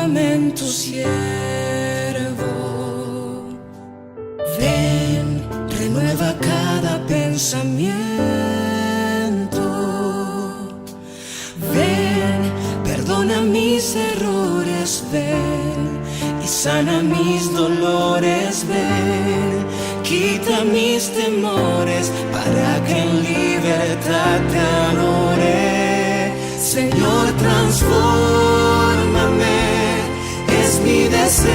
Háblame en tu siervo. Ven, renueva cada pensamiento. Ven, perdona mis errores. Ven y sana mis dolores. Ven, quita mis temores para que en libertad te adore. Señor, transfórmame, es mi deseo.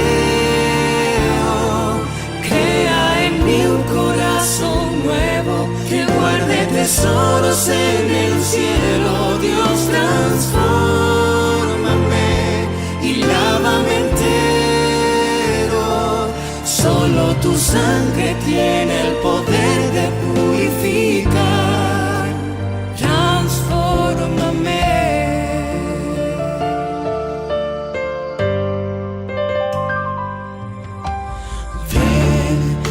Crea en mí un corazón nuevo que guarde tesoros en el cielo. Dios, transfórmame y lávame entero. Solo tu sangre tiene el poder de purificar. Transfórmame.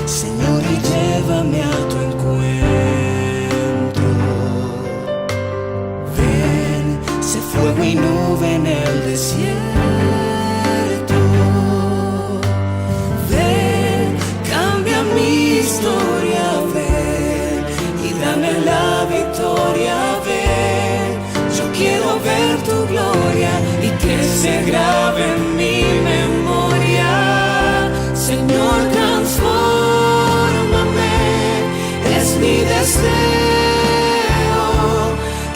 Señor, y llévame a tu encuentro. Ven, sé fuego y nube en el desierto. Ven, cambia mi historia. Ven y dame la victoria. Ven, yo quiero ver tu gloria y que se grabe en mi memoria. Señor, transfórmame, es mi deseo.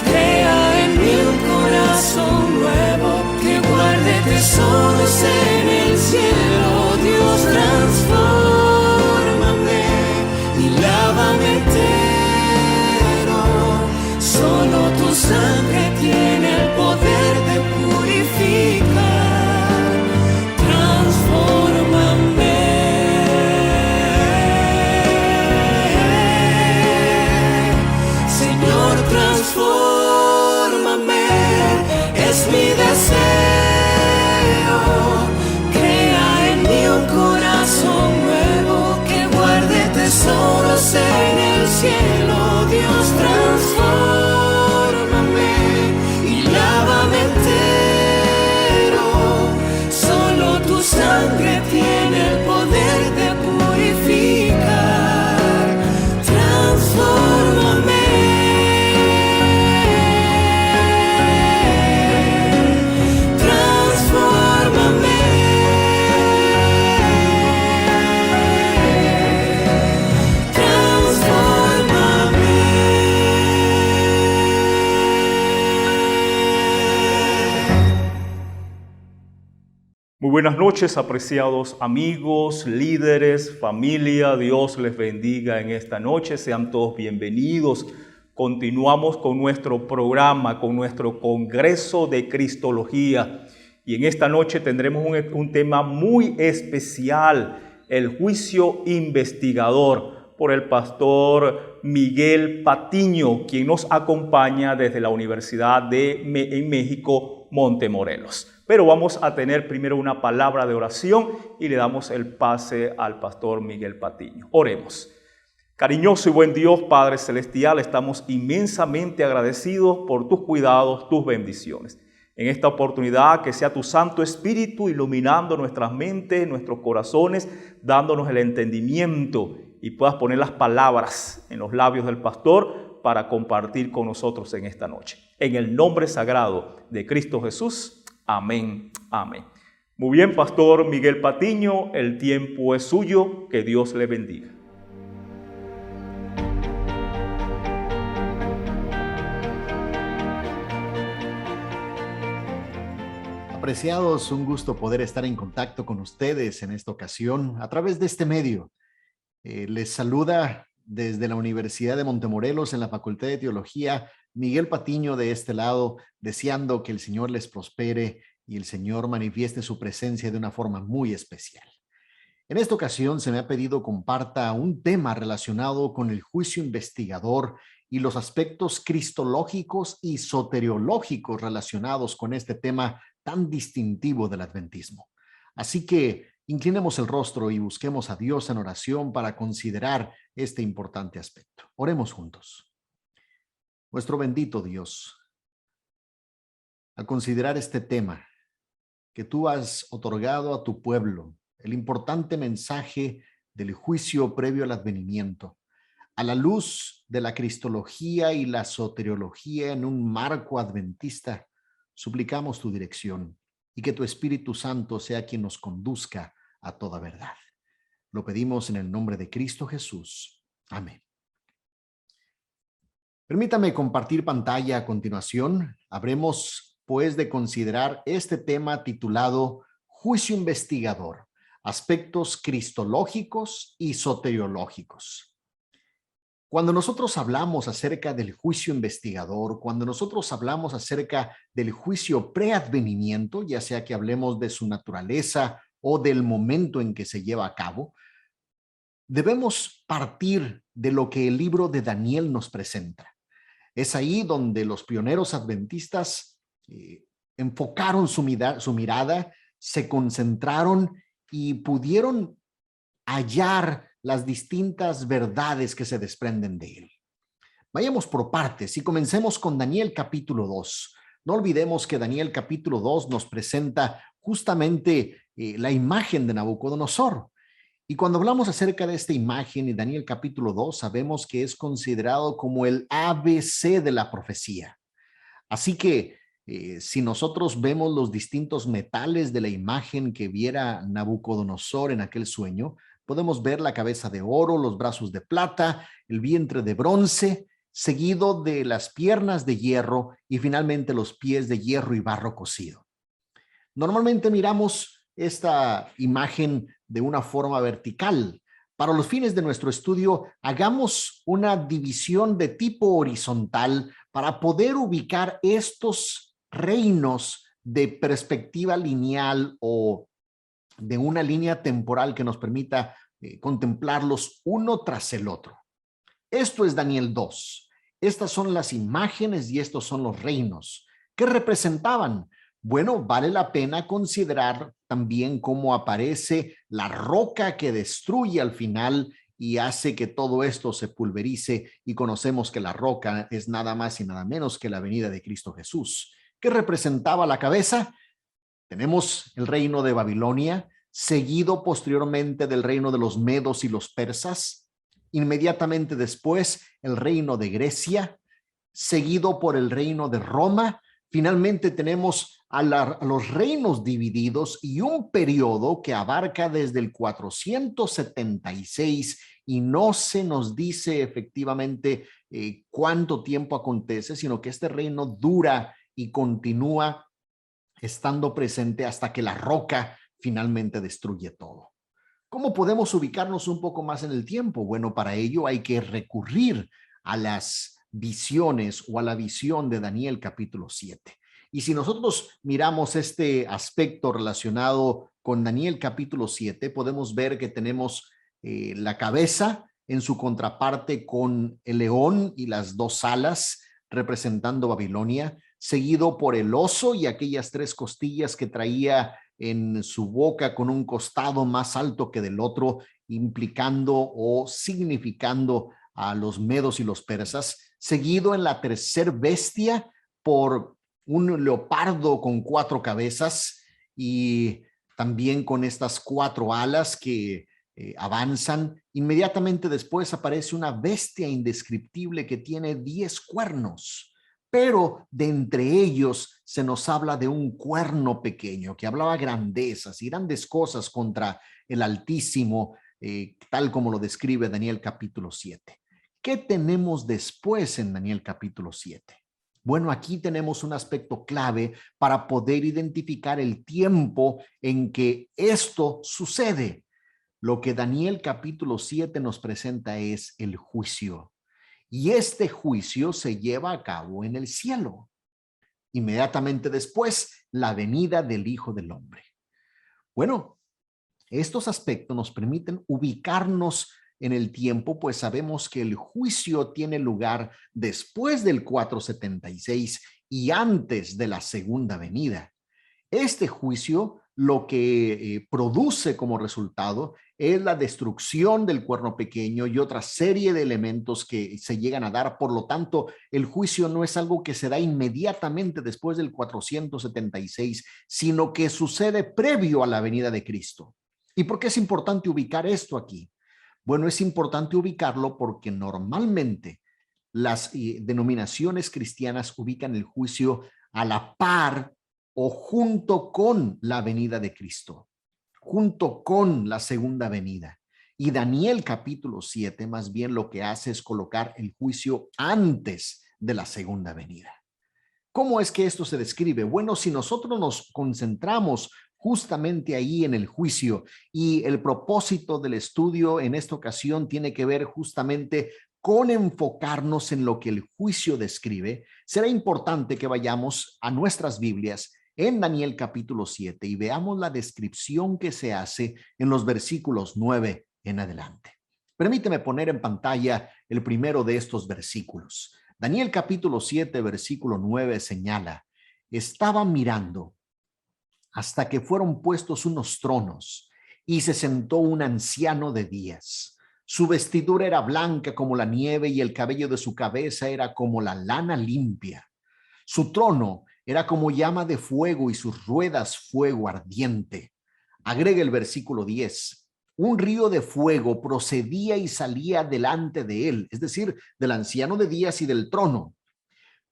Crea en mí un corazón nuevo que guarde tesoros en el cielo. Dios, transfórmame y lávame entero. Solo tu sangre tiene el poder de purificar. Transfórmame. Transfórmame, es mi deseo. Crea en mí un corazón nuevo que guarde tesoros en el cielo. Dios, transfórmame y lávame entero. Solo tu sangre tiene el poder de purificar. Transfórmame. Muy buenas noches, apreciados amigos, líderes, familia. Dios les bendiga en esta noche. Sean todos bienvenidos. Continuamos con nuestro programa, con nuestro Congreso de Cristología. Y en esta noche tendremos un tema muy especial, el juicio investigador, por el pastor Miguel Patiño, quien nos acompaña desde la Universidad en México, Montemorelos. Pero vamos a tener primero una palabra de oración y le damos el pase al pastor Miguel Patiño. Oremos. Cariñoso y buen Dios, Padre Celestial, estamos inmensamente agradecidos por tus cuidados, tus bendiciones. En esta oportunidad, que sea tu Santo Espíritu iluminando nuestras mentes, nuestros corazones, dándonos el entendimiento y puedas poner las palabras en los labios del pastor para compartir con nosotros en esta noche. En el nombre sagrado de Cristo Jesús. Amén, amén. Muy bien, pastor Miguel Patiño, el tiempo es suyo, que Dios le bendiga. Apreciados, un gusto poder estar en contacto con ustedes en esta ocasión a través de este medio. Les saluda desde la Universidad de Montemorelos en la Facultad de Teología, Miguel Patiño de este lado, deseando que el Señor les prospere y el Señor manifieste su presencia de una forma muy especial. En esta ocasión se me ha pedido comparta un tema relacionado con el juicio investigador y los aspectos cristológicos y soteriológicos relacionados con este tema tan distintivo del adventismo. Así que inclinemos el rostro y busquemos a Dios en oración para considerar este importante aspecto. Oremos juntos. Nuestro bendito Dios, al considerar este tema que tú has otorgado a tu pueblo, el importante mensaje del juicio previo al advenimiento, a la luz de la cristología y la soteriología en un marco adventista, suplicamos tu dirección y que tu Espíritu Santo sea quien nos conduzca a toda verdad. Lo pedimos en el nombre de Cristo Jesús. Amén. Permítame compartir pantalla a continuación. Habremos, pues, de considerar este tema titulado Juicio investigador, aspectos cristológicos y soteriológicos. Cuando nosotros hablamos acerca del juicio investigador, cuando nosotros hablamos acerca del juicio preadvenimiento, ya sea que hablemos de su naturaleza o del momento en que se lleva a cabo, debemos partir de lo que el libro de Daniel nos presenta. Es ahí donde los pioneros adventistas enfocaron su mirada, se concentraron y pudieron hallar las distintas verdades que se desprenden de él. Vayamos por partes y comencemos con Daniel capítulo 2. No olvidemos que Daniel capítulo 2 nos presenta justamente la imagen de Nabucodonosor. Y cuando hablamos acerca de esta imagen en Daniel capítulo 2, sabemos que es considerado como el ABC de la profecía. Así que si nosotros vemos los distintos metales de la imagen que viera Nabucodonosor en aquel sueño, podemos ver la cabeza de oro, los brazos de plata, el vientre de bronce, seguido de las piernas de hierro y finalmente los pies de hierro y barro cocido. Normalmente miramos esta imagen de una forma vertical. Para los fines de nuestro estudio, hagamos una división de tipo horizontal para poder ubicar estos reinos de perspectiva lineal o de una línea temporal que nos permita contemplarlos uno tras el otro. Esto es Daniel 2. Estas son las imágenes y estos son los reinos. ¿Qué representaban? Bueno, vale la pena considerar también cómo aparece la roca que destruye al final y hace que todo esto se pulverice, y conocemos que la roca es nada más y nada menos que la venida de Cristo Jesús. ¿Qué representaba la cabeza? Tenemos el reino de Babilonia, seguido posteriormente del reino de los medos y los persas. Inmediatamente después, el reino de Grecia, seguido por el reino de Roma. Finalmente tenemos a los reinos divididos y un periodo que abarca desde el 476 y no se nos dice efectivamente cuánto tiempo acontece, sino que este reino dura y continúa estando presente hasta que la roca finalmente destruye todo. ¿Cómo podemos ubicarnos un poco más en el tiempo? Bueno, para ello hay que recurrir a las visiones o a la visión de Daniel capítulo 7. Y si nosotros miramos este aspecto relacionado con Daniel capítulo 7, podemos ver que tenemos la cabeza en su contraparte con el león y las dos alas representando Babilonia, seguido por el oso y aquellas tres costillas que traía en su boca con un costado más alto que del otro, implicando o significando a los medos y los persas, seguido en la tercer bestia por un leopardo con 4 cabezas y también con estas 4 alas que avanzan. Inmediatamente después aparece una bestia indescriptible que tiene 10 cuernos, pero de entre ellos se nos habla de un cuerno pequeño que hablaba grandezas y grandes cosas contra el Altísimo, tal como lo describe Daniel capítulo 7. ¿Qué tenemos después en Daniel capítulo 7? Bueno, aquí tenemos un aspecto clave para poder identificar el tiempo en que esto sucede. Lo que Daniel capítulo 7 nos presenta es el juicio. Y este juicio se lleva a cabo en el cielo. Inmediatamente después, la venida del Hijo del Hombre. Bueno, estos aspectos nos permiten ubicarnos en el tiempo, pues sabemos que el juicio tiene lugar después del 476 y antes de la segunda venida. Este juicio lo que produce como resultado es la destrucción del cuerno pequeño y otra serie de elementos que se llegan a dar. Por lo tanto, el juicio no es algo que se da inmediatamente después del 476, sino que sucede previo a la venida de Cristo. ¿Y por qué es importante ubicar esto aquí? Bueno, es importante ubicarlo porque normalmente las denominaciones cristianas ubican el juicio a la par o junto con la venida de Cristo, junto con la segunda venida. Y Daniel capítulo 7 más bien lo que hace es colocar el juicio antes de la segunda venida. ¿Cómo es que esto se describe? Bueno, si nosotros nos concentramos justamente ahí en el juicio, y el propósito del estudio en esta ocasión tiene que ver justamente con enfocarnos en lo que el juicio describe, será importante que vayamos a nuestras Biblias en Daniel capítulo 7 y veamos la descripción que se hace en los versículos 9 en adelante. Permíteme poner en pantalla el primero de estos versículos. Daniel capítulo 7, versículo 9 señala: estaba mirando hasta que fueron puestos unos tronos y se sentó un anciano de días. Su vestidura era blanca como la nieve y el cabello de su cabeza era como la lana limpia. Su trono era como llama de fuego y sus ruedas fuego ardiente. Agrega el versículo 10. Un río de fuego procedía y salía delante de él, es decir, del anciano de días y del trono.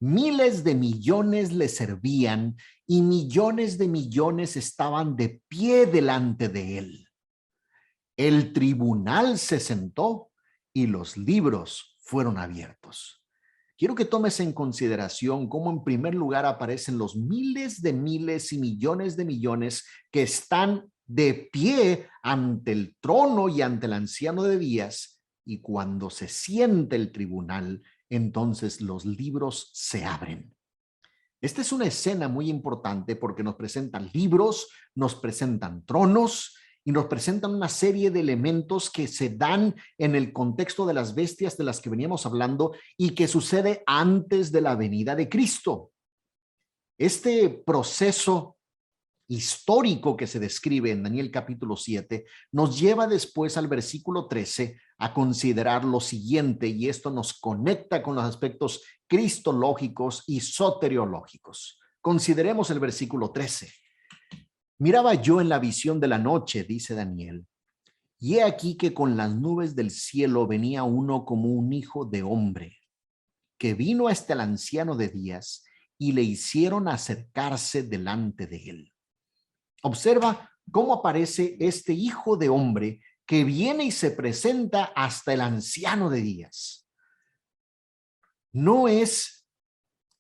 Miles de millones le servían y millones de millones estaban de pie delante de él. El tribunal se sentó y los libros fueron abiertos. Quiero que tomes en consideración cómo en primer lugar aparecen los miles y millones de millones que están de pie ante el trono y ante el anciano de días, y cuando se siente el tribunal, entonces los libros se abren. Esta es una escena muy importante porque nos presentan libros, nos presentan tronos y nos presentan una serie de elementos que se dan en el contexto de las bestias de las que veníamos hablando y que sucede antes de la venida de Cristo. Este proceso histórico que se describe en Daniel capítulo 7 nos lleva después al versículo 13 a considerar lo siguiente, y esto nos conecta con los aspectos cristológicos y soteriológicos. Consideremos el versículo 13. Miraba yo en la visión de la noche, dice Daniel, y he aquí que con las nubes del cielo venía uno como un hijo de hombre, que vino hasta el anciano de días y le hicieron acercarse delante de él. Observa cómo aparece este hijo de hombre que viene y se presenta hasta el anciano de días. No es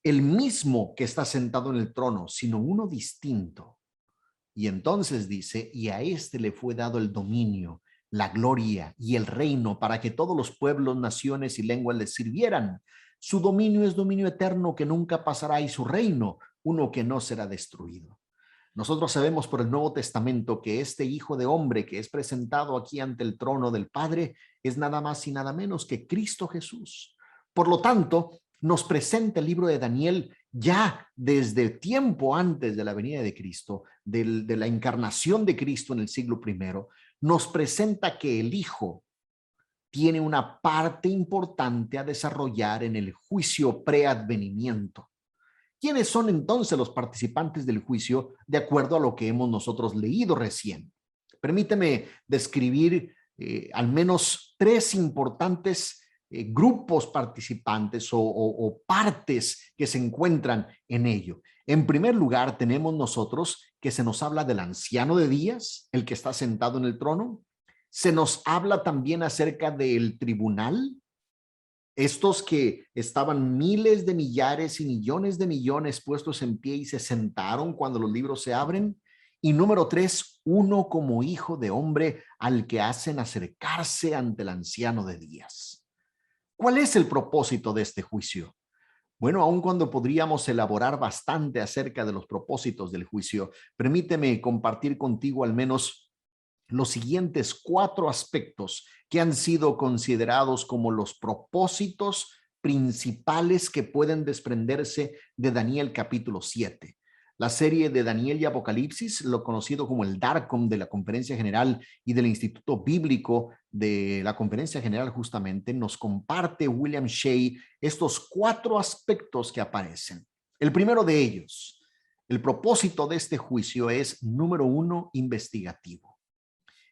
el mismo que está sentado en el trono, sino uno distinto. Y entonces dice, y a este le fue dado el dominio, la gloria y el reino para que todos los pueblos, naciones y lenguas le sirvieran. Su dominio es dominio eterno que nunca pasará y su reino, uno que no será destruido. Nosotros sabemos por el Nuevo Testamento que este hijo de hombre que es presentado aquí ante el trono del Padre es nada más y nada menos que Cristo Jesús. Por lo tanto, nos presenta el libro de Daniel ya desde tiempo antes de la venida de Cristo, de la encarnación de Cristo en el siglo I, nos presenta que el Hijo tiene una parte importante a desarrollar en el juicio preadvenimiento. ¿Quiénes son entonces los participantes del juicio de acuerdo a lo que hemos nosotros leído recién? Permíteme describir al menos tres importantes grupos participantes o partes que se encuentran en ello. En primer lugar, tenemos nosotros que se nos habla del anciano de días, el que está sentado en el trono. Se nos habla también acerca del tribunal. Estos que estaban miles de millares y millones de millones puestos en pie y se sentaron cuando los libros se abren. Y número 3, uno como hijo de hombre al que hacen acercarse ante el anciano de días. ¿Cuál es el propósito de este juicio? Bueno, aun cuando podríamos elaborar bastante acerca de los propósitos del juicio, permíteme compartir contigo al menos los siguientes 4 aspectos que han sido considerados como los propósitos principales que pueden desprenderse de Daniel capítulo 7. La serie de Daniel y Apocalipsis, lo conocido como el DARCOM de la Conferencia General y del Instituto Bíblico de la Conferencia General, justamente nos comparte William Shea estos 4 aspectos que aparecen. El primero de ellos, el propósito de este juicio es, número 1, investigativo.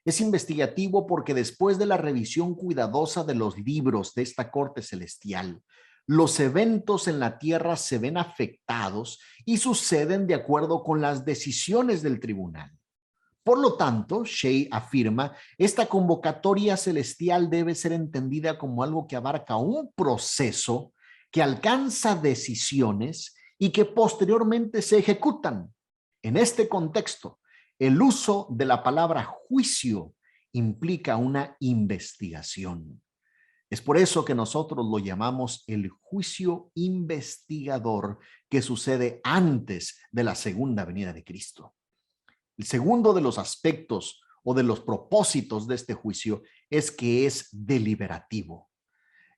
Es investigativo porque después de la revisión cuidadosa de los libros de esta corte celestial, los eventos en la tierra se ven afectados y suceden de acuerdo con las decisiones del tribunal. Por lo tanto, Shea afirma, esta convocatoria celestial debe ser entendida como algo que abarca un proceso que alcanza decisiones y que posteriormente se ejecutan. En este contexto, el uso de la palabra juicio implica una investigación. Es por eso que nosotros lo llamamos el juicio investigador que sucede antes de la segunda venida de Cristo. El segundo de los aspectos o de los propósitos de este juicio es que es deliberativo.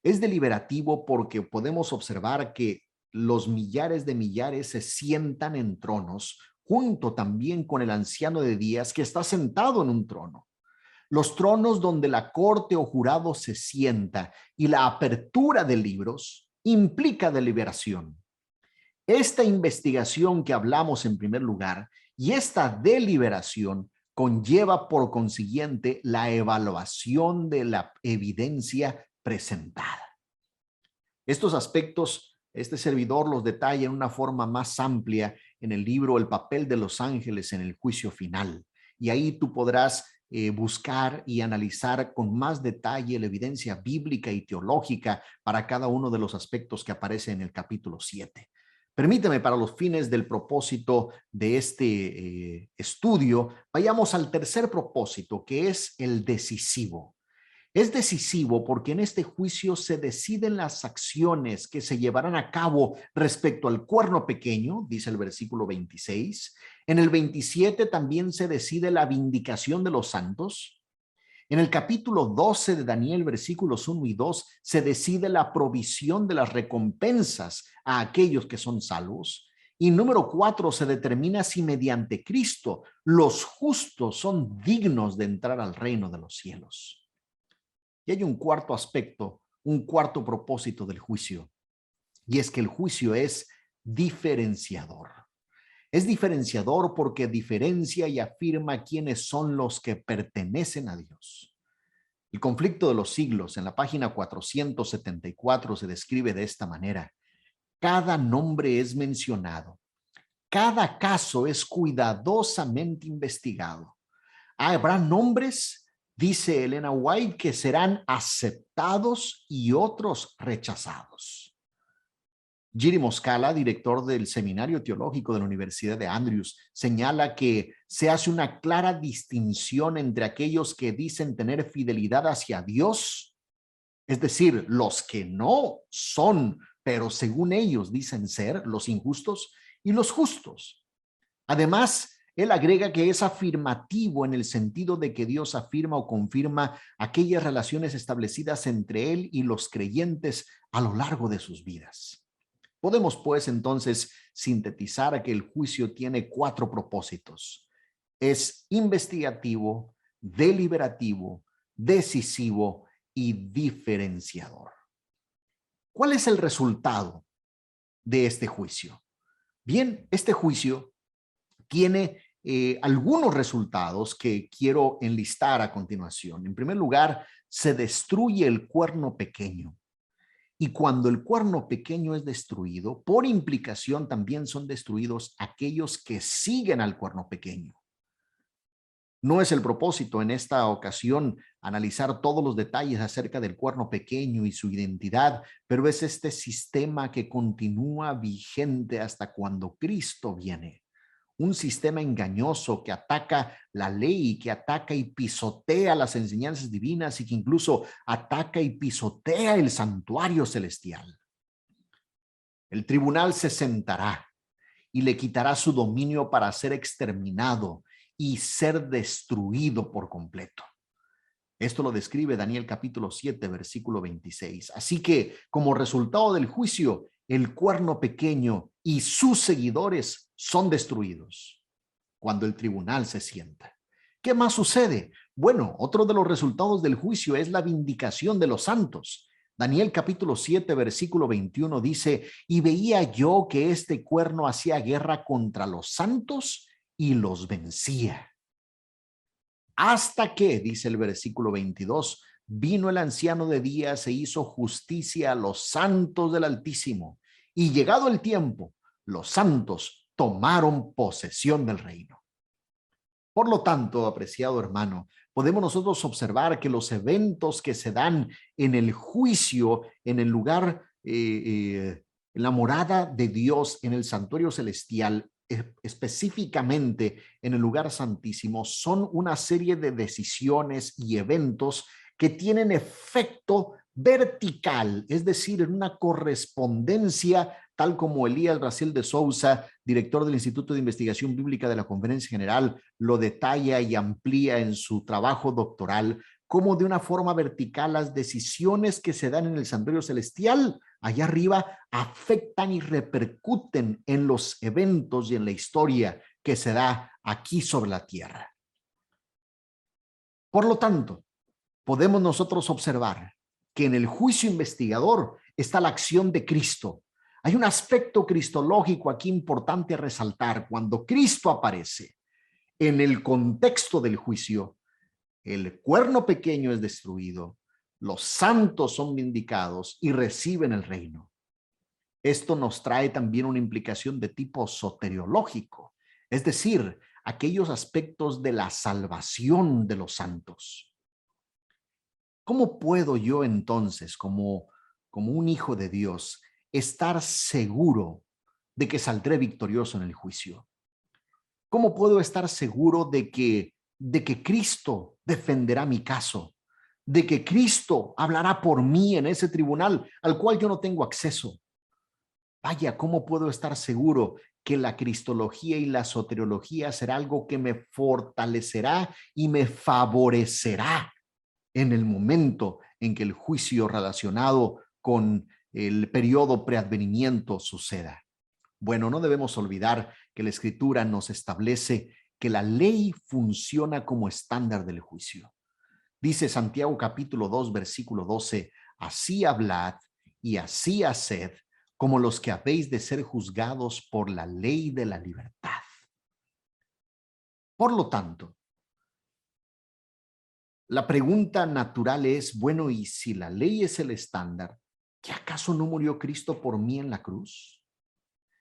Es deliberativo porque podemos observar que los millares de millares se sientan en tronos, junto también con el anciano de días que está sentado en un trono. Los tronos donde la corte o jurado se sienta y la apertura de libros implica deliberación. Esta investigación que hablamos en primer lugar y esta deliberación conlleva por consiguiente la evaluación de la evidencia presentada. Estos aspectos, este servidor los detalla en una forma más amplia en el libro El papel de los ángeles en el juicio final. Y ahí tú podrás buscar y analizar con más detalle la evidencia bíblica y teológica para cada uno de los aspectos que aparece en el capítulo 7. Permíteme, para los fines del propósito de este estudio, vayamos al tercer propósito, que es el decisivo. Es decisivo porque en este juicio se deciden las acciones que se llevarán a cabo respecto al cuerno pequeño, dice el versículo 26. En el 27 también se decide la vindicación de los santos. En el capítulo 12 de Daniel, versículos 1 y 2, se decide la provisión de las recompensas a aquellos que son salvos. Y número 4, se determina si mediante Cristo los justos son dignos de entrar al reino de los cielos. Y hay un cuarto aspecto, un cuarto propósito del juicio, y es que el juicio es diferenciador. Es diferenciador porque diferencia y afirma quiénes son los que pertenecen a Dios. El conflicto de los siglos, en la página 474, se describe de esta manera. Cada nombre es mencionado. Cada caso es cuidadosamente investigado. Habrá nombres, dice Elena White, que serán aceptados y otros rechazados. Giri Moscala, director del Seminario Teológico de la Universidad de Andrews, señala que se hace una clara distinción entre aquellos que dicen tener fidelidad hacia Dios, es decir, los que no son, pero según ellos dicen ser los injustos, y los justos. Además, él agrega que es afirmativo en el sentido de que Dios afirma o confirma aquellas relaciones establecidas entre él y los creyentes a lo largo de sus vidas. Podemos pues entonces sintetizar que el juicio tiene 4 propósitos. Es investigativo, deliberativo, decisivo y diferenciador. ¿Cuál es el resultado de este juicio? Bien, este juicio tiene algunos resultados que quiero enlistar a continuación. En primer lugar, se destruye el cuerno pequeño. Y cuando el cuerno pequeño es destruido, por implicación también son destruidos aquellos que siguen al cuerno pequeño. No es el propósito en esta ocasión analizar todos los detalles acerca del cuerno pequeño y su identidad, pero es este sistema que continúa vigente hasta cuando Cristo viene. Un sistema engañoso que ataca la ley, que ataca y pisotea las enseñanzas divinas y que incluso ataca y pisotea el santuario celestial. El tribunal se sentará y le quitará su dominio para ser exterminado y ser destruido por completo. Esto lo describe Daniel capítulo 7, versículo 26. Así que, como resultado del juicio, el cuerno pequeño y sus seguidores son destruidos cuando el tribunal se sienta. ¿Qué más sucede? Bueno, otro de los resultados del juicio es la vindicación de los santos. Daniel capítulo 7, versículo 21 dice, y veía yo que este cuerno hacía guerra contra los santos y los vencía. Hasta que, dice el versículo 22, vino el anciano de días e hizo justicia a los santos del Altísimo. Y llegado el tiempo, los santos tomaron posesión del reino. Por lo tanto, apreciado hermano, podemos nosotros observar que los eventos que se dan en el juicio, en el lugar, en la morada de Dios, en el santuario celestial, específicamente en el lugar santísimo, son una serie de decisiones y eventos que tienen efecto vertical, es decir, en una correspondencia, tal como Elías Raciel de Souza, director del Instituto de Investigación Bíblica de la Conferencia General, lo detalla y amplía en su trabajo doctoral, como de una forma vertical las decisiones que se dan en el santuario celestial, allá arriba, afectan y repercuten en los eventos y en la historia que se da aquí sobre la tierra. Por lo tanto, podemos nosotros observar que en el juicio investigador está la acción de Cristo. Hay un aspecto cristológico aquí importante a resaltar. Cuando Cristo aparece en el contexto del juicio, el cuerno pequeño es destruido, los santos son vindicados y reciben el reino. Esto nos trae también una implicación de tipo soteriológico, es decir, aquellos aspectos de la salvación de los santos. ¿Cómo puedo yo entonces, como un hijo de Dios, estar seguro de que saldré victorioso en el juicio? ¿Cómo puedo estar seguro de que Cristo defenderá mi caso? De que Cristo hablará por mí en ese tribunal al cual yo no tengo acceso. Vaya, ¿cómo puedo estar seguro que la cristología y la soteriología será algo que me fortalecerá y me favorecerá en el momento en que el juicio relacionado con el periodo preadvenimiento suceda? Bueno, no debemos olvidar que la Escritura nos establece que la ley funciona como estándar del juicio. Dice Santiago capítulo 2, versículo 12, así hablad y así haced como los que habéis de ser juzgados por la ley de la libertad. Por lo tanto, la pregunta natural es, bueno, ¿y si la ley es el estándar, qué acaso no murió Cristo por mí en la cruz?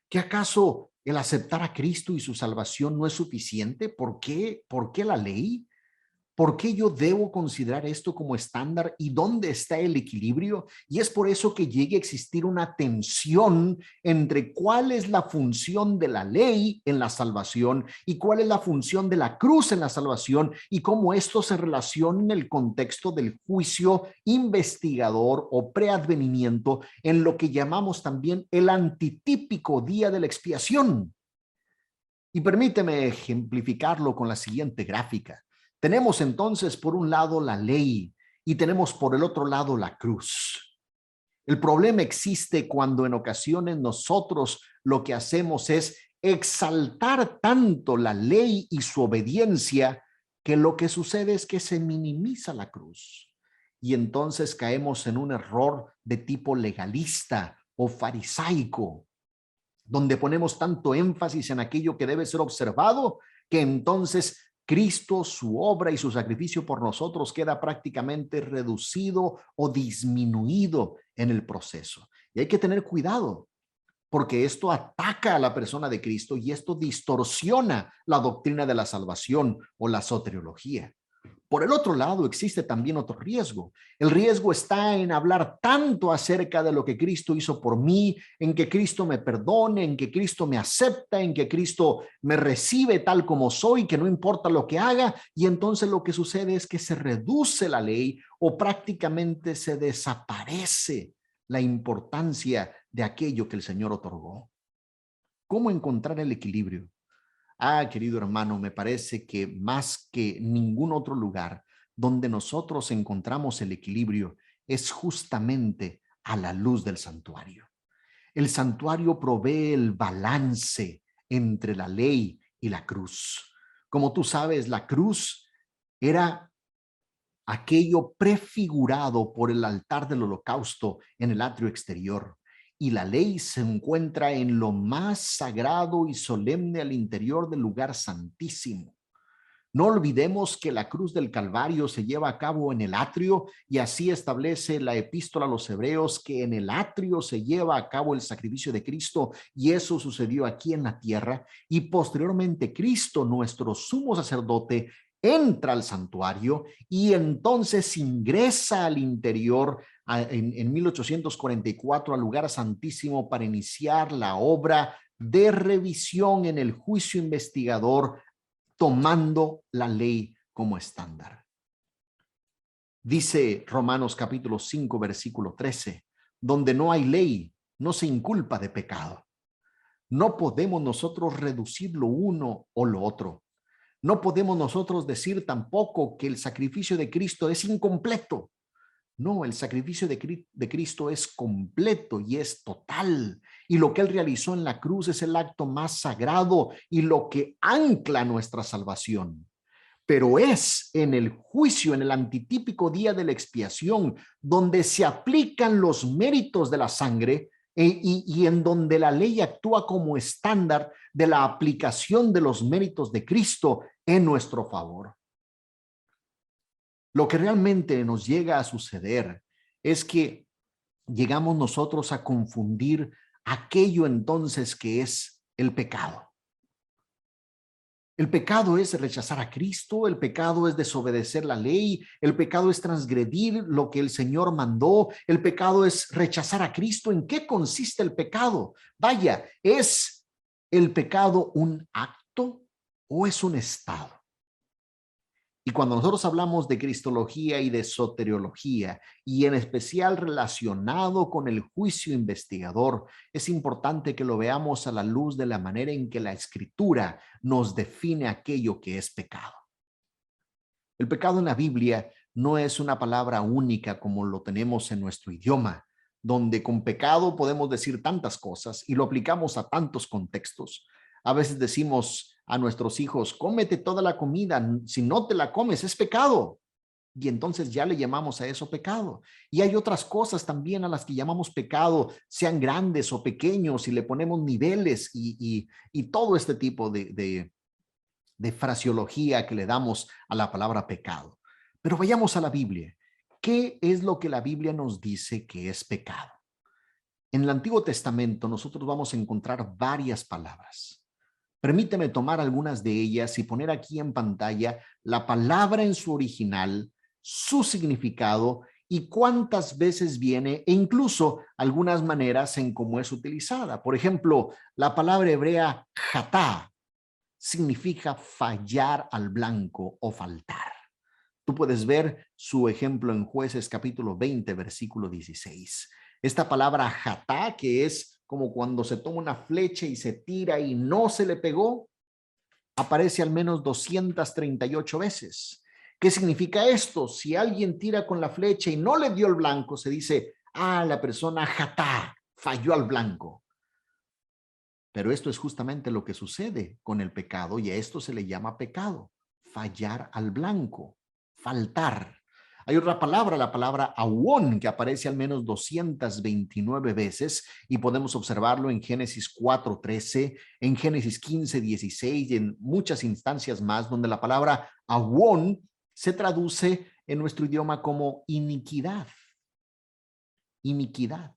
¿Qué acaso el aceptar a Cristo y su salvación no es suficiente? ¿Por qué? ¿Por qué la ley? ¿Por qué yo debo considerar esto como estándar? ¿Y dónde está el equilibrio? Y es por eso que llegue a existir una tensión entre cuál es la función de la ley en la salvación y cuál es la función de la cruz en la salvación y cómo esto se relaciona en el contexto del juicio investigador o preadvenimiento en lo que llamamos también el antitípico día de la expiación. Y permíteme ejemplificarlo con la siguiente gráfica. Tenemos entonces por un lado la ley y tenemos por el otro lado la cruz. El problema existe cuando en ocasiones nosotros lo que hacemos es exaltar tanto la ley y su obediencia que lo que sucede es que se minimiza la cruz. Y entonces caemos en un error de tipo legalista o farisaico, donde ponemos tanto énfasis en aquello que debe ser observado que entonces Cristo, su obra y su sacrificio por nosotros queda prácticamente reducido o disminuido en el proceso. Y hay que tener cuidado, porque esto ataca a la persona de Cristo y esto distorsiona la doctrina de la salvación o la soteriología. Por el otro lado, existe también otro riesgo. El riesgo está en hablar tanto acerca de lo que Cristo hizo por mí, en que Cristo me perdone, en que Cristo me acepta, en que Cristo me recibe tal como soy, que no importa lo que haga, y entonces lo que sucede es que se reduce la ley o prácticamente se desaparece la importancia de aquello que el Señor otorgó. ¿Cómo encontrar el equilibrio? Querido hermano, me parece que más que ningún otro lugar donde nosotros encontramos el equilibrio es justamente a la luz del santuario. El santuario provee el balance entre la ley y la cruz. Como tú sabes, la cruz era aquello prefigurado por el altar del holocausto en el atrio exterior. Y la ley se encuentra en lo más sagrado y solemne al interior del lugar santísimo. No olvidemos que la cruz del Calvario se lleva a cabo en el atrio y así establece la epístola a los Hebreos que en el atrio se lleva a cabo el sacrificio de Cristo y eso sucedió aquí en la tierra y posteriormente Cristo, nuestro sumo sacerdote, entra al santuario y entonces ingresa al interior en 1844 al lugar santísimo para iniciar la obra de revisión en el juicio investigador tomando la ley como estándar. Dice Romanos capítulo 5, versículo 13, donde no hay ley, no se inculpa de pecado. No podemos nosotros reducir lo uno o lo otro. No podemos nosotros decir tampoco que el sacrificio de Cristo es incompleto. No, el sacrificio de Cristo es completo y es total. Y lo que Él realizó en la cruz es el acto más sagrado y lo que ancla nuestra salvación. Pero es en el juicio, en el antitípico día de la expiación, donde se aplican los méritos de la sangre y en donde la ley actúa como estándar de la aplicación de los méritos de Cristo en nuestro favor. Lo que realmente nos llega a suceder es que llegamos nosotros a confundir aquello entonces que es el pecado. El pecado es rechazar a Cristo, el pecado es desobedecer la ley, el pecado es transgredir lo que el Señor mandó, el pecado es rechazar a Cristo. ¿En qué consiste el pecado? Vaya, ¿es el pecado un acto o es un estado? Y cuando nosotros hablamos de cristología y de soteriología, y en especial relacionado con el juicio investigador, es importante que lo veamos a la luz de la manera en que la Escritura nos define aquello que es pecado. El pecado en la Biblia no es una palabra única como lo tenemos en nuestro idioma, donde con pecado podemos decir tantas cosas y lo aplicamos a tantos contextos. A veces decimos a nuestros hijos, cómete toda la comida, si no te la comes es pecado. Y entonces ya le llamamos a eso pecado. Y hay otras cosas también a las que llamamos pecado, sean grandes o pequeños, y le ponemos niveles y todo este tipo de fraseología que le damos a la palabra pecado. Pero vayamos a la Biblia. ¿Qué es lo que la Biblia nos dice que es pecado? En el Antiguo Testamento nosotros vamos a encontrar varias palabras. Permíteme tomar algunas de ellas y poner aquí en pantalla la palabra en su original, su significado y cuántas veces viene e incluso algunas maneras en cómo es utilizada. Por ejemplo, la palabra hebrea jatá significa fallar al blanco o faltar. Tú puedes ver su ejemplo en Jueces capítulo 20, versículo 16. Esta palabra jatá, que es como cuando se toma una flecha y se tira y no se le pegó, aparece al menos 238 veces. ¿Qué significa esto? Si alguien tira con la flecha y no le dio el blanco, se dice, la persona jatá, falló al blanco. Pero esto es justamente lo que sucede con el pecado y a esto se le llama pecado, fallar al blanco, faltar. Hay otra palabra, la palabra awón, que aparece al menos 229 veces y podemos observarlo en Génesis 4:13, en Génesis 15:16 y en muchas instancias más donde la palabra awón se traduce en nuestro idioma como iniquidad. Iniquidad.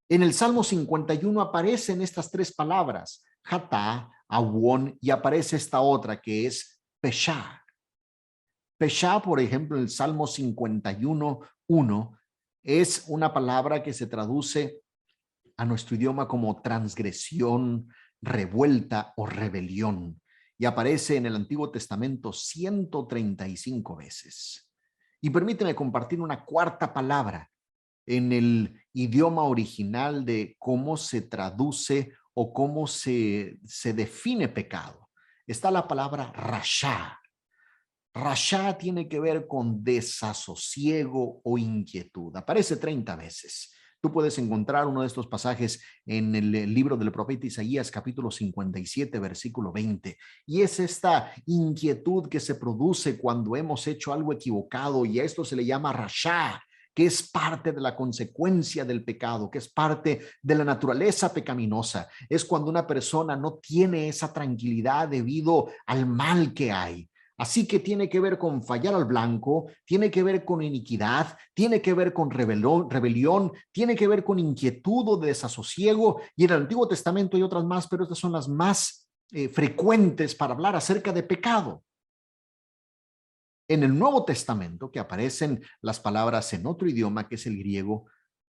En el Salmo 51 aparecen estas tres palabras, jatá, awón, y aparece esta otra que es peshá. Peshá, por ejemplo, en el Salmo 51:1 es una palabra que se traduce a nuestro idioma como transgresión, revuelta o rebelión y aparece en el Antiguo Testamento 135 veces. Y permíteme compartir una cuarta palabra en el idioma original de cómo se traduce o cómo se define pecado. Está la palabra rasha. Rasha tiene que ver con desasosiego o inquietud. Aparece 30 veces. Tú puedes encontrar uno de estos pasajes en el libro del profeta Isaías, capítulo 57, versículo 20. Y es esta inquietud que se produce cuando hemos hecho algo equivocado, y a esto se le llama rasha, que es parte de la consecuencia del pecado, que es parte de la naturaleza pecaminosa. Es cuando una persona no tiene esa tranquilidad debido al mal que hay. Así que tiene que ver con fallar al blanco, tiene que ver con iniquidad, tiene que ver con rebelión, tiene que ver con inquietud o desasosiego. Y en el Antiguo Testamento hay otras más, pero estas son las más frecuentes para hablar acerca de pecado. En el Nuevo Testamento, que aparecen las palabras en otro idioma, que es el griego,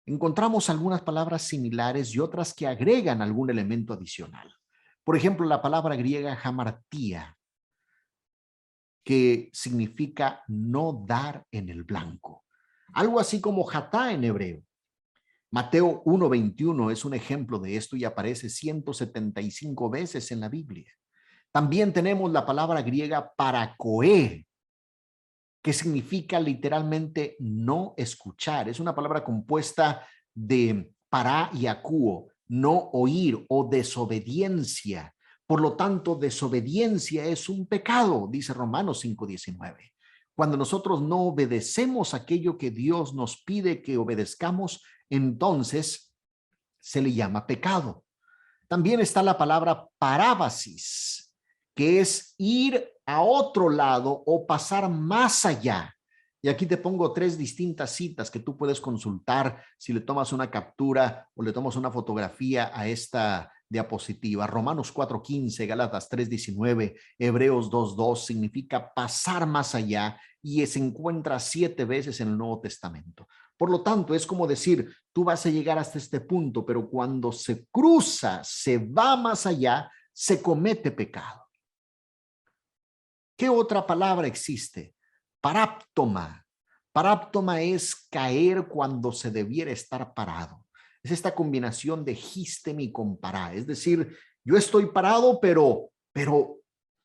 encontramos algunas palabras similares y otras que agregan algún elemento adicional. Por ejemplo, la palabra griega hamartía, que significa no dar en el blanco. Algo así como jatá en hebreo. Mateo 1:21 es un ejemplo de esto y aparece 175 veces en la Biblia. También tenemos la palabra griega paracoe, que significa literalmente no escuchar. Es una palabra compuesta de para y acúo, no oír o desobediencia. Por lo tanto, desobediencia es un pecado, dice Romanos 5:19. Cuando nosotros no obedecemos aquello que Dios nos pide que obedezcamos, entonces se le llama pecado. También está la palabra parábasis, que es ir a otro lado o pasar más allá. Y aquí te pongo 3 distintas citas que tú puedes consultar si le tomas una captura o le tomas una fotografía a esta diapositiva. Romanos 4:15, Gálatas 3:19, Hebreos 2:2 significa pasar más allá y se encuentra 7 veces en el Nuevo Testamento. Por lo tanto, es como decir, tú vas a llegar hasta este punto, pero cuando se cruza, se va más allá, se comete pecado. ¿Qué otra palabra existe? Paráptoma. Paráptoma es caer cuando se debiera estar parado. Es esta combinación de histemi y compará. Es decir, yo estoy parado, pero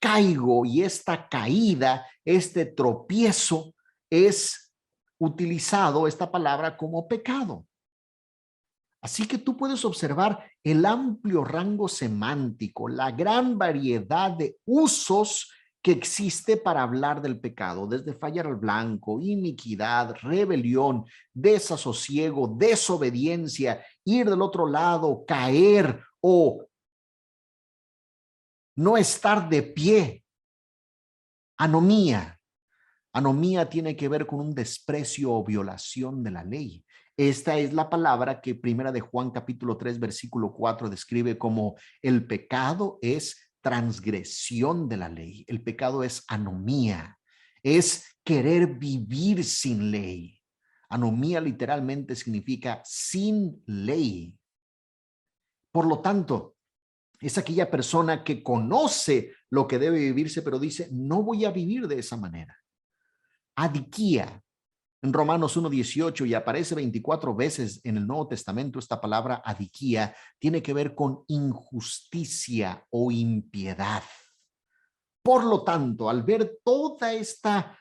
caigo, y esta caída, este tropiezo es utilizado, esta palabra, como pecado. Así que tú puedes observar el amplio rango semántico, la gran variedad de usos que existe para hablar del pecado, desde fallar al blanco, iniquidad, rebelión, desasosiego, desobediencia, ir del otro lado, caer o no estar de pie. Anomía. Anomía tiene que ver con un desprecio o violación de la ley. Esta es la palabra que Primera de Juan capítulo 3 versículo 4 describe como el pecado es transgresión de la ley. El pecado es anomía, es querer vivir sin ley. Anomía literalmente significa sin ley. Por lo tanto, es aquella persona que conoce lo que debe vivirse, pero dice, no voy a vivir de esa manera. Adiquía, en Romanos 1:18, y aparece 24 veces en el Nuevo Testamento esta palabra adiquía, tiene que ver con injusticia o impiedad. Por lo tanto, al ver toda esta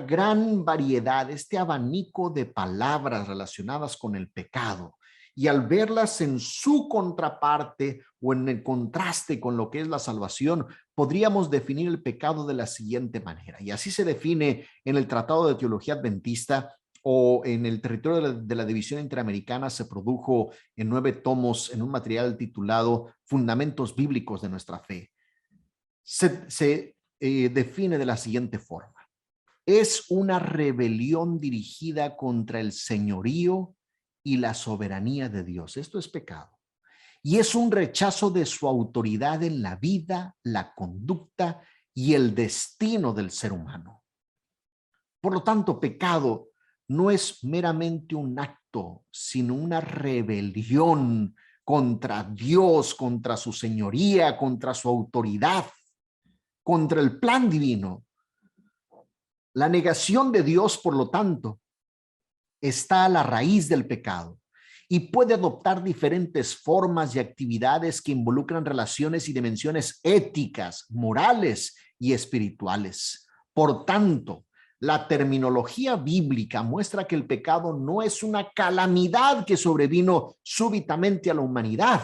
gran variedad, este abanico de palabras relacionadas con el pecado, y al verlas en su contraparte o en el contraste con lo que es la salvación, podríamos definir el pecado de la siguiente manera. Y así se define en el Tratado de Teología Adventista, o en el territorio de la División Interamericana se produjo en 9 tomos en un material titulado Fundamentos Bíblicos de Nuestra Fe. Se define de la siguiente forma. Es una rebelión dirigida contra el señorío y la soberanía de Dios. Esto es pecado. Y es un rechazo de su autoridad en la vida, la conducta y el destino del ser humano. Por lo tanto, pecado no es meramente un acto, sino una rebelión contra Dios, contra su señoría, contra su autoridad, contra el plan divino. La negación de Dios, por lo tanto, está a la raíz del pecado y puede adoptar diferentes formas y actividades que involucran relaciones y dimensiones éticas, morales y espirituales. Por tanto, La terminología bíblica muestra que el pecado no es una calamidad que sobrevino súbitamente a la humanidad.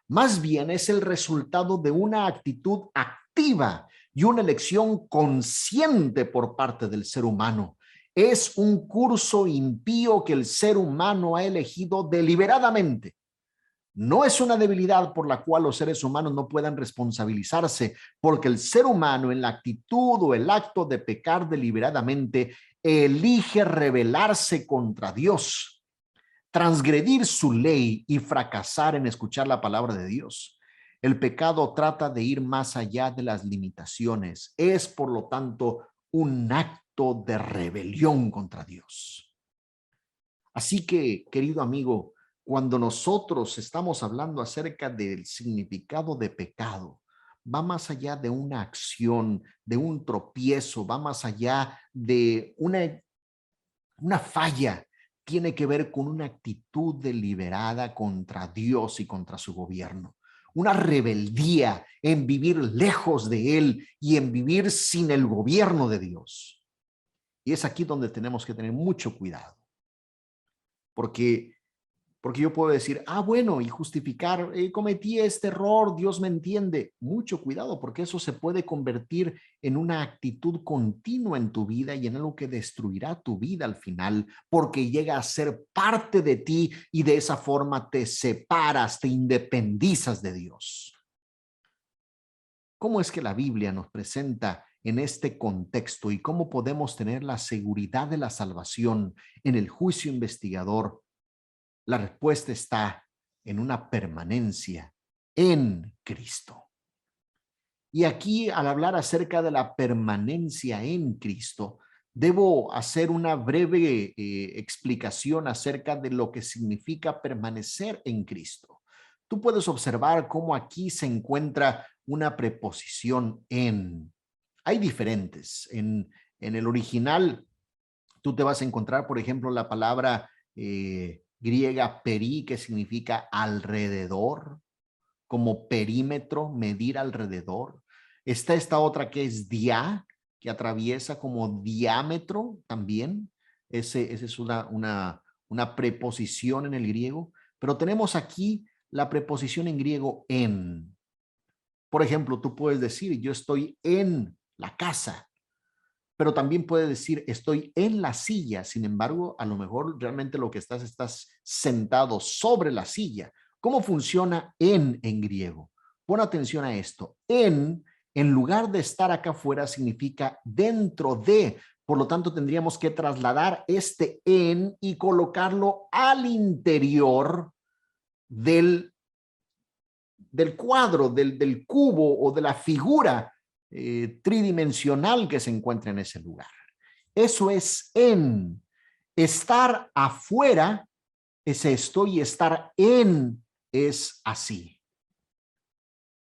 Más bien es el resultado de una actitud activa y una elección consciente por parte del ser humano. Es un curso impío que el ser humano ha elegido deliberadamente. No es una debilidad por la cual los seres humanos no puedan responsabilizarse, porque el ser humano en la actitud o el acto de pecar deliberadamente elige rebelarse contra Dios, transgredir su ley y fracasar en escuchar la palabra de Dios. El pecado trata de ir más allá de las limitaciones. Es, por lo tanto, un acto de rebelión contra Dios. Así que, querido amigo, cuando nosotros estamos hablando acerca del significado de pecado, va más allá de una acción, de un tropiezo, va más allá de una falla. Tiene que ver con una actitud deliberada contra Dios y contra su gobierno. Una rebeldía en vivir lejos de Él y en vivir sin el gobierno de Dios. Y es aquí donde tenemos que tener mucho cuidado. Porque yo puedo decir, bueno, y justificar, cometí este error, Dios me entiende. Mucho cuidado, porque eso se puede convertir en una actitud continua en tu vida y en algo que destruirá tu vida al final, porque llega a ser parte de ti y de esa forma te separas, te independizas de Dios. ¿Cómo es que la Biblia nos presenta en este contexto y cómo podemos tener la seguridad de la salvación en el juicio investigador? La respuesta está en una permanencia en Cristo. Y aquí, al hablar acerca de la permanencia en Cristo, debo hacer una breve explicación acerca de lo que significa permanecer en Cristo. Tú puedes observar cómo aquí se encuentra una preposición en. Hay diferentes. En el original, tú te vas a encontrar, por ejemplo, la palabra griega peri, que significa alrededor, como perímetro, medir alrededor. Está esta otra que es dia, que atraviesa como diámetro también. Esa es una preposición en el griego. Pero tenemos aquí la preposición en griego en. Por ejemplo, tú puedes decir, yo estoy en la casa. Pero también puede decir estoy en la silla. Sin embargo, a lo mejor realmente lo que estás sentado sobre la silla. ¿Cómo funciona en griego? Pon atención a esto. En lugar de estar acá afuera, significa dentro de. Por lo tanto, tendríamos que trasladar este en y colocarlo al interior del cuadro, del cubo o de la figura tridimensional que se encuentra en ese lugar. Eso es en. Estar afuera es esto y estar en es así.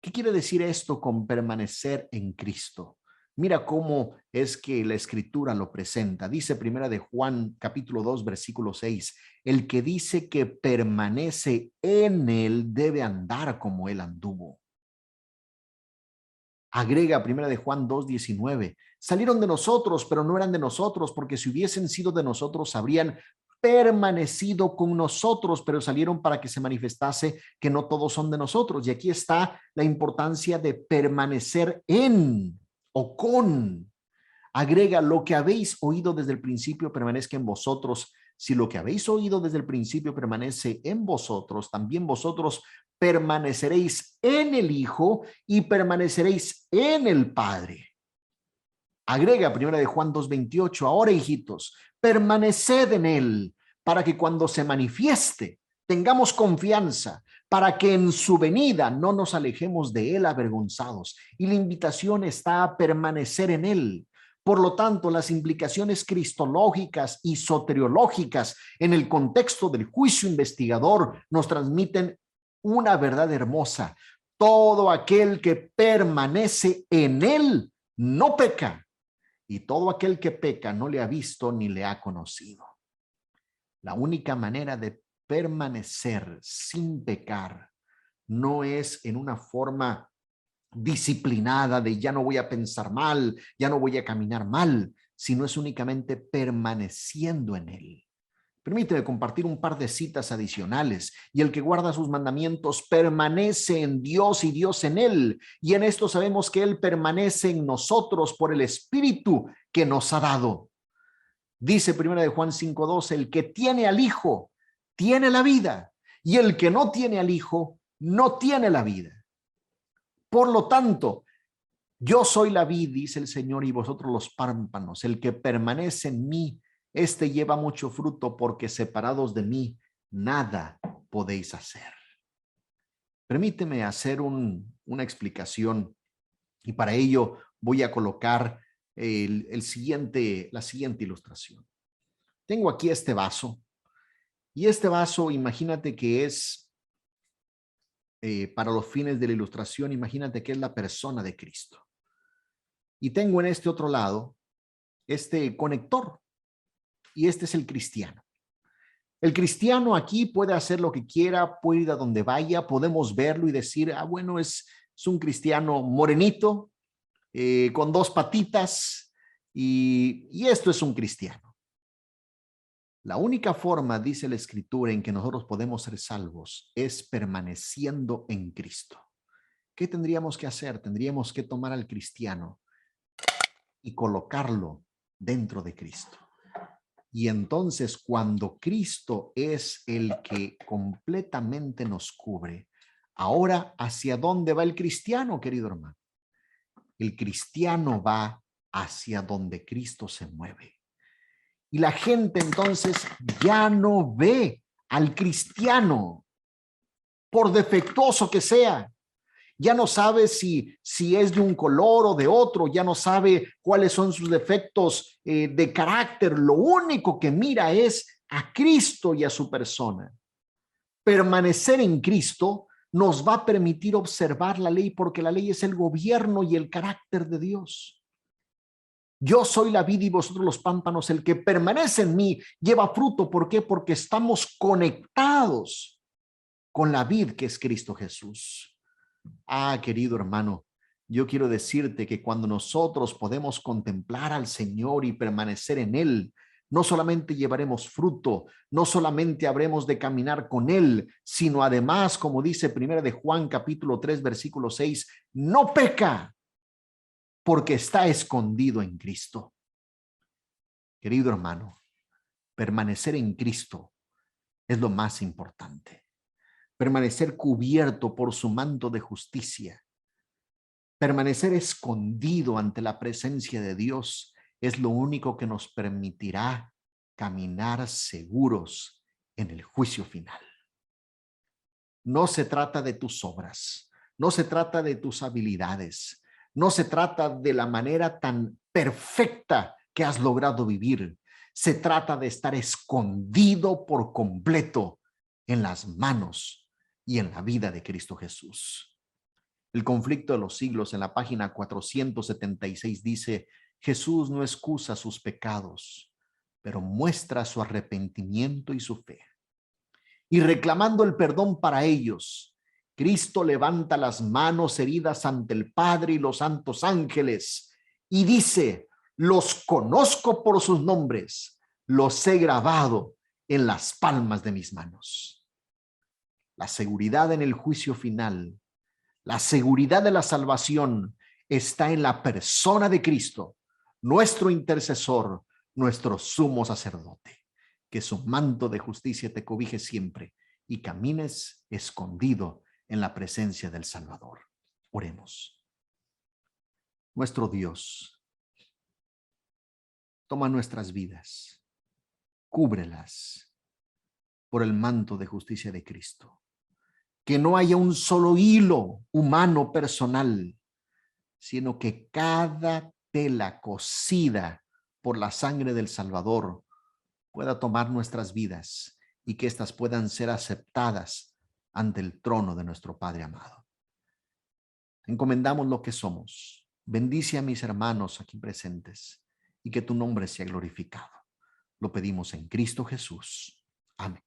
¿Qué quiere decir esto con permanecer en Cristo? Mira cómo es que la Escritura lo presenta. Dice Primera de Juan, capítulo 2, versículo 6. El que dice que permanece en él debe andar como él anduvo. Agrega Primera de Juan 2:19. Salieron de nosotros, pero no eran de nosotros, porque si hubiesen sido de nosotros, habrían permanecido con nosotros, pero salieron para que se manifestase que no todos son de nosotros. Y aquí está la importancia de permanecer en o con. Agrega, lo que habéis oído desde el principio permanezca en vosotros. Si lo que habéis oído desde el principio permanece en vosotros, también vosotros permaneceréis en el Hijo y permaneceréis en el Padre. Agrega Primera de Juan 2:28. Ahora, hijitos, permaneced en él, para que cuando se manifieste tengamos confianza, para que en su venida no nos alejemos de él avergonzados. Y la invitación está a permanecer en él. Por lo tanto, las implicaciones cristológicas y soteriológicas en el contexto del juicio investigador nos transmiten una verdad hermosa. Todo aquel que permanece en él no peca, y todo aquel que peca no le ha visto ni le ha conocido. La única manera de permanecer sin pecar no es en una forma disciplinada de ya no voy a pensar mal, ya no voy a caminar mal, sino es únicamente permaneciendo en Él. Permíteme compartir un par de citas adicionales. Y el que guarda sus mandamientos permanece en Dios y Dios en él. Y en esto sabemos que Él permanece en nosotros por el Espíritu que nos ha dado. Dice 1 Juan 5:12, el que tiene al Hijo tiene la vida, y el que no tiene al Hijo no tiene la vida. Por lo tanto, yo soy la vid, dice el Señor, y vosotros los pámpanos. El que permanece en mí, este lleva mucho fruto, porque separados de mí, nada podéis hacer. Permíteme hacer una explicación, y para ello voy a colocar la siguiente ilustración. Tengo aquí este vaso, y este vaso, imagínate que es, para los fines de la ilustración, imagínate que es la persona de Cristo. Y tengo en este otro lado este conector. Y este es el cristiano. El cristiano aquí puede hacer lo que quiera, puede ir a donde vaya, podemos verlo y decir, bueno, es un cristiano morenito, con dos patitas, y esto es un cristiano. La única forma, dice la Escritura, en que nosotros podemos ser salvos es permaneciendo en Cristo. ¿Qué tendríamos que hacer? Tendríamos que tomar al cristiano y colocarlo dentro de Cristo. Y entonces, cuando Cristo es el que completamente nos cubre, ahora, ¿hacia dónde va el cristiano, querido hermano? El cristiano va hacia donde Cristo se mueve. Y la gente entonces ya no ve al cristiano, por defectuoso que sea. Ya no sabe si es de un color o de otro, ya no sabe cuáles son sus defectos de carácter. Lo único que mira es a Cristo y a su persona. Permanecer en Cristo nos va a permitir observar la ley, porque la ley es el gobierno y el carácter de Dios. Yo soy la vid y vosotros los pámpanos. El que permanece en mí lleva fruto. ¿Por qué? Porque estamos conectados con la vid que es Cristo Jesús. Querido hermano, yo quiero decirte que cuando nosotros podemos contemplar al Señor y permanecer en Él, no solamente llevaremos fruto, no solamente habremos de caminar con Él, sino además, como dice 1 de Juan capítulo 3, versículo 6, no peca porque está escondido en Cristo. Querido hermano, permanecer en Cristo es lo más importante. Permanecer cubierto por su manto de justicia, permanecer escondido ante la presencia de Dios es lo único que nos permitirá caminar seguros en el juicio final. No se trata de tus obras, no se trata de tus habilidades, no se trata de la manera tan perfecta que has logrado vivir. Se trata de estar escondido por completo en las manos y en la vida de Cristo Jesús. El conflicto de los siglos, en la página 476, dice: Jesús no excusa sus pecados, pero muestra su arrepentimiento y su fe. Y reclamando el perdón para ellos, Cristo levanta las manos heridas ante el Padre y los santos ángeles y dice: los conozco por sus nombres, los he grabado en las palmas de mis manos. La seguridad en el juicio final, la seguridad de la salvación está en la persona de Cristo, nuestro intercesor, nuestro sumo sacerdote. Que su manto de justicia te cobije siempre y camines escondido en la presencia del Salvador. Oremos. Nuestro Dios, toma nuestras vidas, cúbrelas por el manto de justicia de Cristo. Que no haya un solo hilo humano personal, sino que cada tela cosida por la sangre del Salvador pueda tomar nuestras vidas y que éstas puedan ser aceptadas ante el trono de nuestro Padre amado. Encomendamos lo que somos. Bendice a mis hermanos aquí presentes y que tu nombre sea glorificado. Lo pedimos en Cristo Jesús. Amén.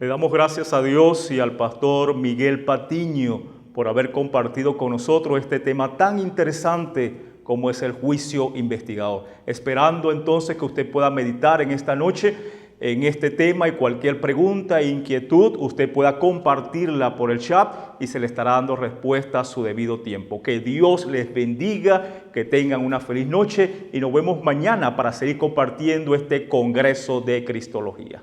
Le damos gracias a Dios y al pastor Miguel Patiño por haber compartido con nosotros este tema tan interesante como es el juicio investigador. Esperando entonces que usted pueda meditar en esta noche en este tema, y cualquier pregunta e inquietud usted pueda compartirla por el chat y se le estará dando respuesta a su debido tiempo. Que Dios les bendiga, que tengan una feliz noche y nos vemos mañana para seguir compartiendo este Congreso de Cristología.